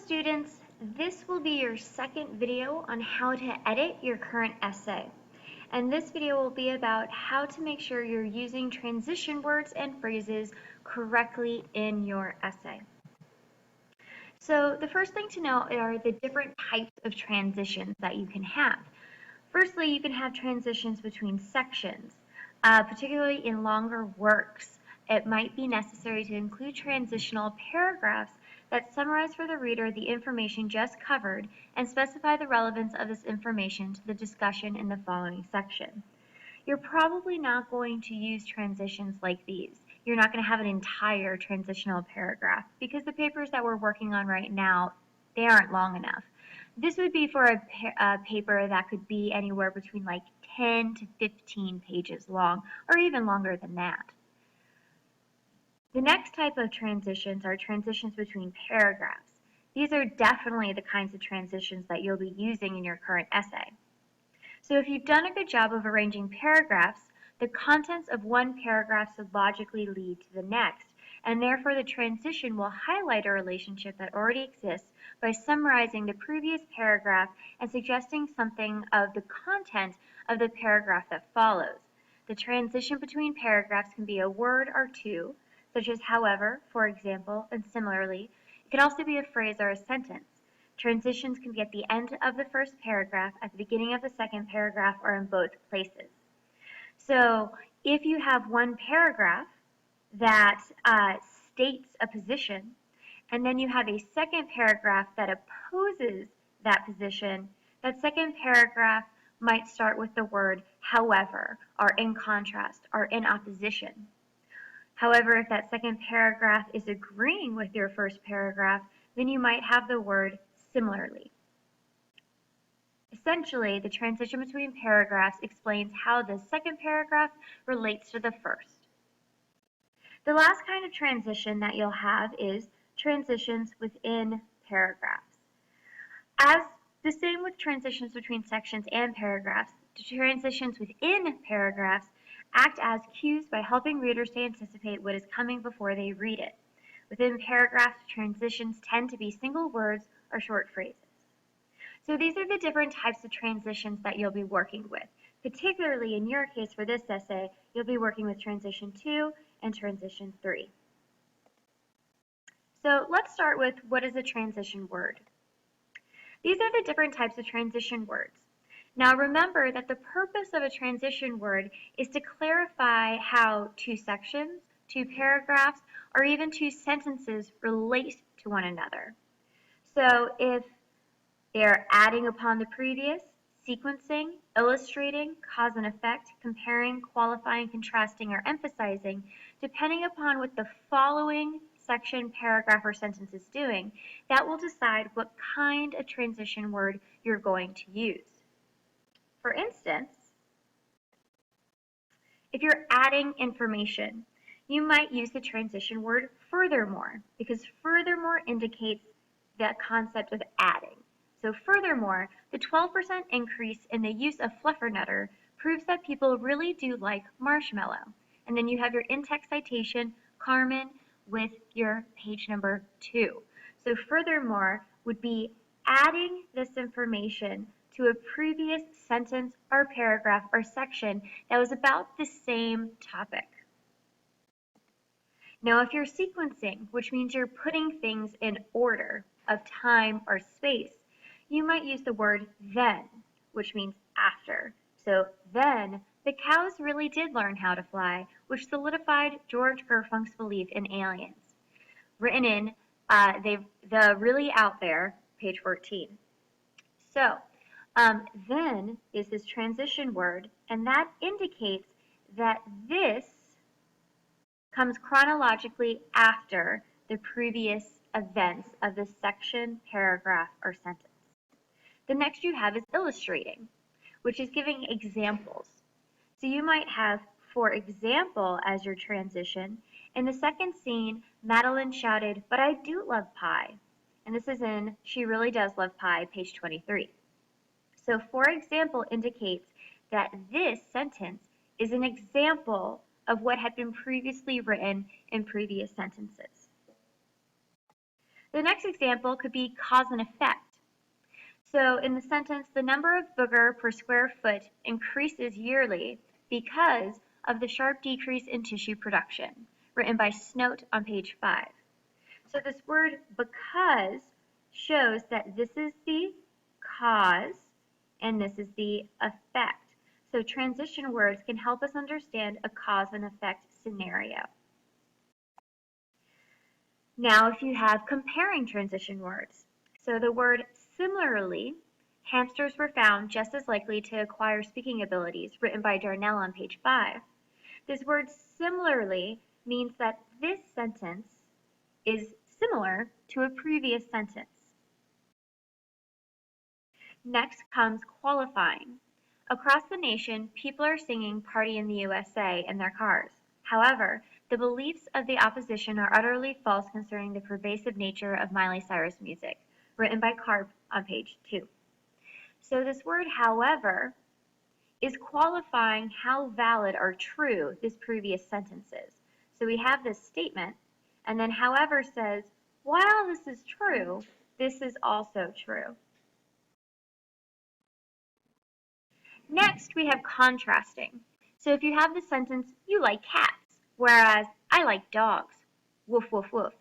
students, this will be your second video on how to edit your current essay. And this video will be about how to make sure you're using transition words and phrases correctly in your essay. So the first thing to know are the different types of transitions that you can have. Firstly, you can have transitions between sections, particularly in longer works. It might be necessary to include transitional paragraphs that summarize for the reader the information just covered and specify the relevance of this information to the discussion in the following section. You're probably not going to use transitions like these. You're not going to have an entire transitional paragraph because the papers that we're working on right now, they aren't long enough. This would be for a paper that could be anywhere between like 10 to 15 pages long, or even longer than that. The next type of transitions are transitions between paragraphs. These are definitely the kinds of transitions that you'll be using in your current essay. So if you've done a good job of arranging paragraphs, the contents of one paragraph should logically lead to the next, and therefore the transition will highlight a relationship that already exists by summarizing the previous paragraph and suggesting something of the content of the paragraph that follows. The transition between paragraphs can be a word or two, such as however, for example, and similarly. It can also be a phrase or a sentence. Transitions can be at the end of the first paragraph, at the beginning of the second paragraph, or in both places. So if you have one paragraph that states a position, and then you have a second paragraph that opposes that position, that second paragraph might start with the word however, or in contrast, or in opposition. However, if that second paragraph is agreeing with your first paragraph, then you might have the word similarly. Essentially, the transition between paragraphs explains how the second paragraph relates to the first. The last kind of transition that you'll have is transitions within paragraphs. As the same with transitions between sections and paragraphs, the transitions within paragraphs act as cues by helping readers to anticipate what is coming before they read it. Within paragraphs, transitions tend to be single words or short phrases. So these are the different types of transitions that you'll be working with. Particularly in your case for this essay, you'll be working with transition 2 and transition 3. So let's start with what is a transition word. These are the different types of transition words. Now remember that the purpose of a transition word is to clarify how two sections, two paragraphs, or even two sentences relate to one another. So if they're adding upon the previous, sequencing, illustrating, cause and effect, comparing, qualifying, contrasting, or emphasizing, depending upon what the following section, paragraph, or sentence is doing, that will decide what kind of transition word you're going to use. For instance, if you're adding information, you might use the transition word furthermore, because furthermore indicates that concept of adding. So furthermore, the 12% increase in the use of Fluffernutter proves that people really do like marshmallow. And then you have your in-text citation, Carmen, with your page number 2. So furthermore would be adding this information to a previous sentence or paragraph or section that was about the same topic. Now, if you're sequencing, which means you're putting things in order of time or space, you might use the word then, which means after. So then, the cows really did learn how to fly, which solidified George Gerfunk's belief in aliens. Written in the really out there, page 14. So, then is this transition word, and that indicates that this comes chronologically after the previous events of the section, paragraph, or sentence. The next you have is illustrating, which is giving examples. So you might have, for example, as your transition. In the second scene, Madeline shouted, "But I do love pie." And this is in She Really Does Love Pie, page 23. So for example indicates that this sentence is an example of what had been previously written in previous sentences. The next example could be cause and effect. So in the sentence, the number of booger per square foot increases yearly because of the sharp decrease in tissue production, written by Snoat on page 5. So this word because shows that this is the cause and this is the effect. So transition words can help us understand a cause and effect scenario. Now if you have comparing transition words. So the word similarly, hamsters were found just as likely to acquire speaking abilities, written by Darnell on page 5. This word similarly means that this sentence is similar to a previous sentence. Next comes qualifying. Across the nation, people are singing Party in the USA in their cars. However, the beliefs of the opposition are utterly false concerning the pervasive nature of Miley Cyrus music, written by Karp on page 2. So this word, however, is qualifying how valid or true this previous sentence is. So we have this statement, and then however says, while this is true, this is also true. Next, we have contrasting. So if you have the sentence, you like cats, whereas I like dogs, woof, woof, woof.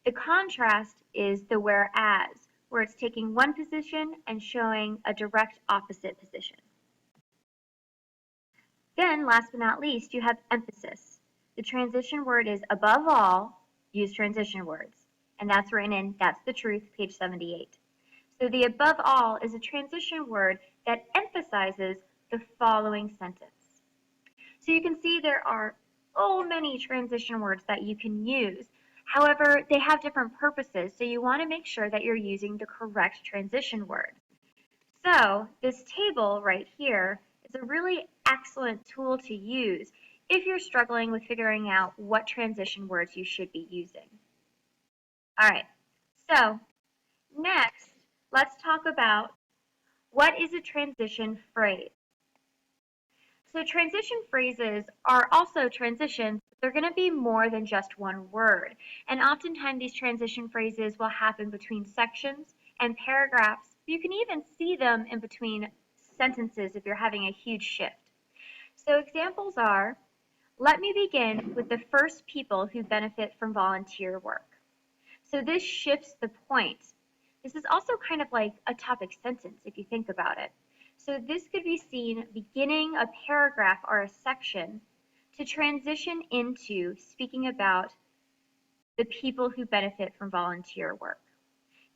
The contrast is the whereas, where it's taking one position and showing a direct opposite position. Then, last but not least, you have emphasis. The transition word is above all, use transition words. And that's written in That's the Truth, page 78. So the above all is a transition word that emphasizes the following sentence. So you can see there are so many transition words that you can use. However, they have different purposes, so you want to make sure that you're using the correct transition word. So this table right here is a really excellent tool to use if you're struggling with figuring out what transition words you should be using. All right, so next, let's talk about what is a transition phrase. So transition phrases are also transitions. They're going to be more than just one word. And oftentimes these transition phrases will happen between sections and paragraphs. You can even see them in between sentences if you're having a huge shift. So examples are, let me begin with the first people who benefit from volunteer work. So this shifts the point. This is also kind of like a topic sentence if you think about it. So this could be seen beginning a paragraph or a section to transition into speaking about the people who benefit from volunteer work.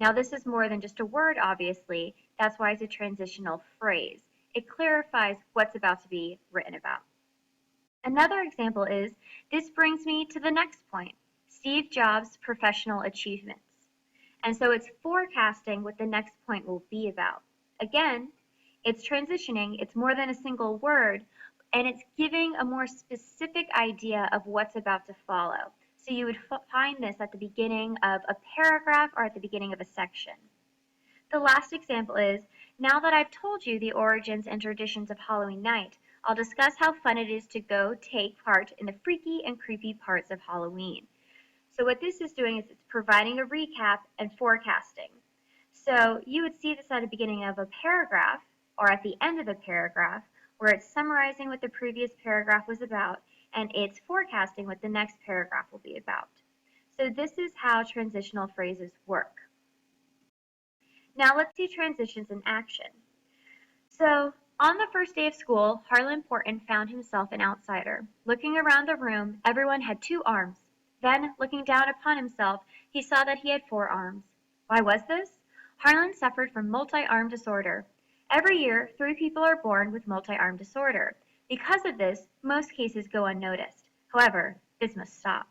Now this is more than just a word, obviously. That's why it's a transitional phrase. It clarifies what's about to be written about. Another example is, this brings me to the next point, Steve Jobs' professional achievements. And so it's forecasting what the next point will be about. Again, it's transitioning, it's more than a single word, and it's giving a more specific idea of what's about to follow. So you would find this at the beginning of a paragraph or at the beginning of a section. The last example is, now that I've told you the origins and traditions of Halloween night, I'll discuss how fun it is to go take part in the freaky and creepy parts of Halloween. So what this is doing is it's providing a recap and forecasting. So you would see this at the beginning of a paragraph or at the end of a paragraph where it's summarizing what the previous paragraph was about and it's forecasting what the next paragraph will be about. So this is how transitional phrases work. Now let's see transitions in action. So on the first day of school, Harlan Porton found himself an outsider. Looking around the room, everyone had 2 arms. Then, looking down upon himself, he saw that he had 4 arms. Why was this? Harlan suffered from multi-arm disorder. Every year, 3 people are born with multi-arm disorder. Because of this, most cases go unnoticed. However, this must stop.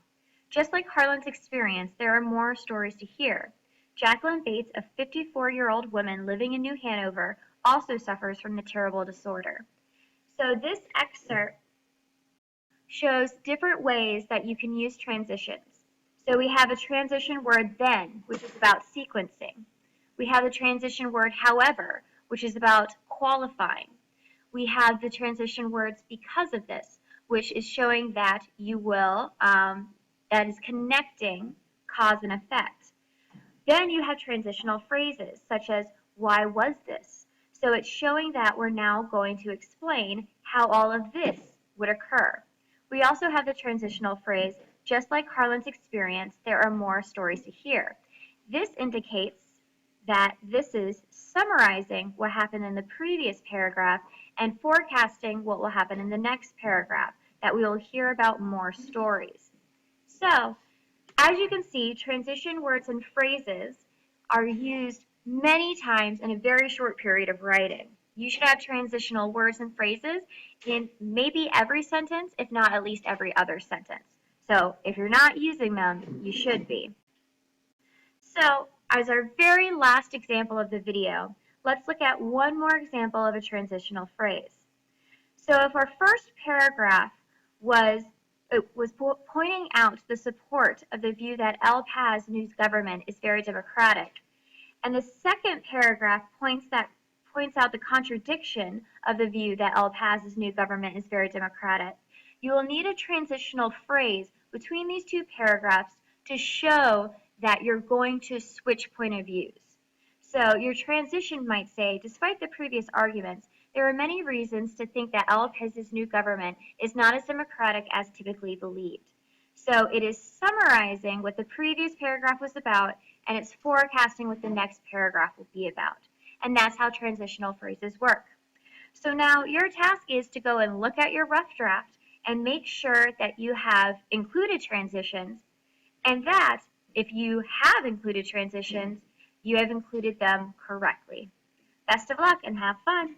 Just like Harlan's experience, there are more stories to hear. Jacqueline Bates, a 54-year-old woman living in New Hanover, also suffers from the terrible disorder. So this excerpt shows different ways that you can use transitions. So we have a transition word then, which is about sequencing. We have the transition word however, which is about qualifying. We have the transition words because of this, which is showing that you will, that is connecting cause and effect. Then you have transitional phrases such as, why was this? So it's showing that we're now going to explain how all of this would occur. We also have the transitional phrase, just like Harlan's experience, there are more stories to hear. This indicates that this is summarizing what happened in the previous paragraph and forecasting what will happen in the next paragraph, that we will hear about more stories. So, as you can see, transition words and phrases are used many times in a very short period of writing. You should have transitional words and phrases in maybe every sentence, if not at least every other sentence. So if you're not using them, you should be. So as our very last example of the video, let's look at one more example of a transitional phrase. So if our first paragraph was pointing out the support of the view that El Paz news government is very democratic, and the second paragraph points out the contradiction of the view that El Paz's new government is very democratic, you will need a transitional phrase between these two paragraphs to show that you're going to switch point of views. So your transition might say, despite the previous arguments, there are many reasons to think that El Paz's new government is not as democratic as typically believed. So it is summarizing what the previous paragraph was about, and it's forecasting what the next paragraph will be about. And that's how transitional phrases work. So now your task is to go and look at your rough draft and make sure that you have included transitions, and that if you have included transitions, you have included them correctly. Best of luck and have fun.